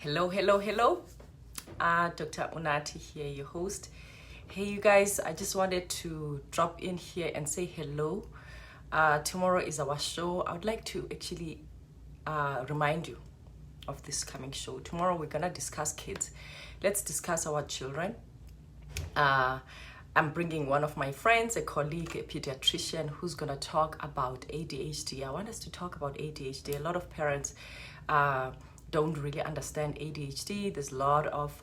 Hello, hello, hello. Dr. Unati here, your host. Hey, you guys, I just wanted to drop in here and say hello. Tomorrow is our show. I would like to actually remind you of this coming show. Tomorrow we're going to discuss kids. Let's discuss our children. I'm bringing one of my friends, a colleague, a pediatrician, who's going to talk about ADHD. I want us to talk about ADHD. A lot of parents don't really understand ADHD. There's a lot of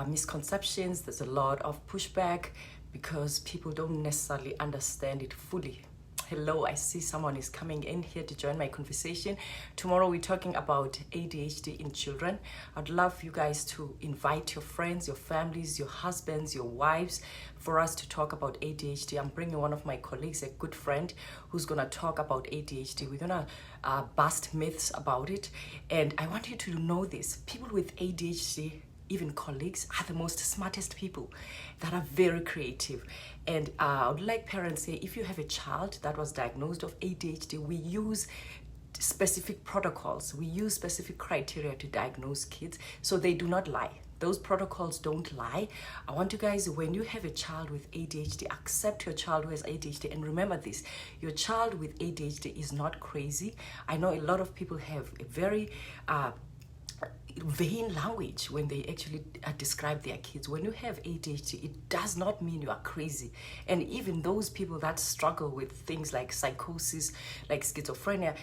misconceptions. There's a lot of pushback because people don't necessarily understand it fully. Hello, I see someone is coming in here to join my conversation. Tomorrow we're talking about ADHD in children. I'd love you guys to invite your friends, your families, your husbands, your wives for us to talk about ADHD. I'm bringing one of my colleagues, a good friend, who's going to talk about ADHD. We're going to bust myths about it. And I want you to know this. People with ADHD, even colleagues, are the most smartest people that are very creative. And I would like parents to say, if you have a child that was diagnosed of ADHD, we use specific protocols. We use specific criteria to diagnose kids so they do not lie. Those protocols don't lie. I want you guys, when you have a child with ADHD, accept your child who has ADHD. And remember this, your child with ADHD is not crazy. I know a lot of people have a very vain language when they actually describe their kids. When you have ADHD, it does not mean you are crazy. And even those people that struggle with things like psychosis, like schizophrenia,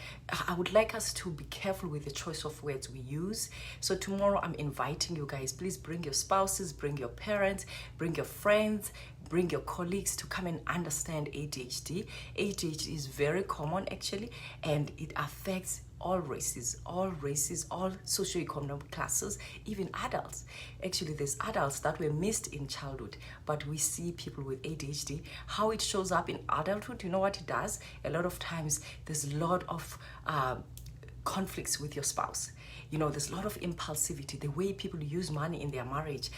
I would like us to be careful with the choice of words we use. So tomorrow I'm inviting you guys, please bring your spouses, bring your parents, bring your friends, bring your colleagues to come and understand ADHD. ADHD is very common actually, and it affects all races, all socioeconomic classes, even adults. Actually, there's adults that were missed in childhood, but we see people with ADHD. How it shows up in adulthood, you know what it does? A lot of times, there's a lot of conflicts with your spouse. You know, there's a lot of impulsivity, the way people use money in their marriage.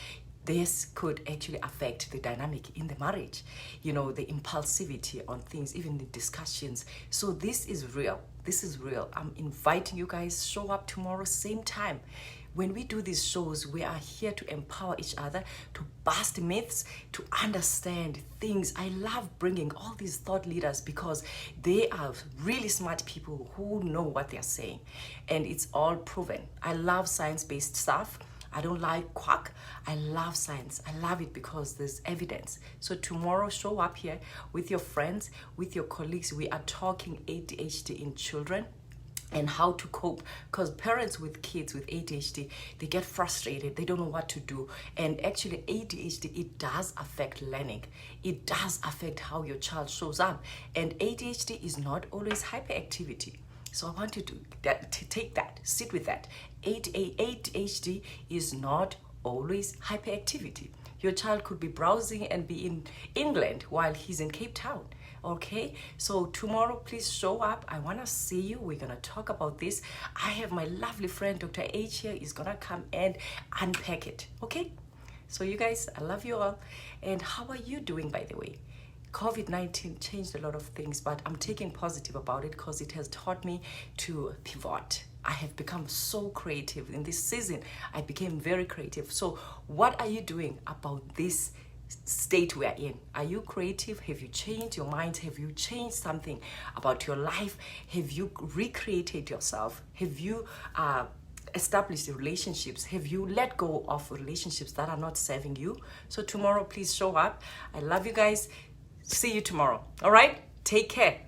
This could actually affect the dynamic in the marriage, you know, the impulsivity on things, even the discussions. So this is real. This is real. I'm inviting you guys, show up tomorrow, same time. When we do these shows, we are here to empower each other, to bust myths, to understand things. I love bringing all these thought leaders because they are really smart people who know what they're saying. And it's all proven. I love science-based stuff. I don't like quack. I love science. I love it because there's evidence. So tomorrow, show up here with your friends, with your colleagues. We are talking ADHD in children and how to cope, because parents with kids with ADHD, they get frustrated, they don't know what to do. And actually ADHD, it does affect learning. It does affect how your child shows up. And ADHD is not always hyperactivity. So I want you to take that, sit with that. ADHD is not always hyperactivity. Your child could be browsing and be in England while he's in Cape Town. Okay, so tomorrow, please show up. I want to see you. We're going to talk about this. I have my lovely friend, Dr. H here, is going to come and unpack it. Okay, so you guys, I love you all. And how are you doing, by the way? COVID-19 changed a lot of things, but I'm taking positive about it because it has taught me to pivot. I have become so creative. In this season, I became very creative. So what are you doing about this state we are in? Are you creative? Have you changed your mind? Have you changed something about your life? Have you recreated yourself? Have you established relationships? Have you let go of relationships that are not serving you? So tomorrow, please show up. I love you guys. See you tomorrow. All right? Take care.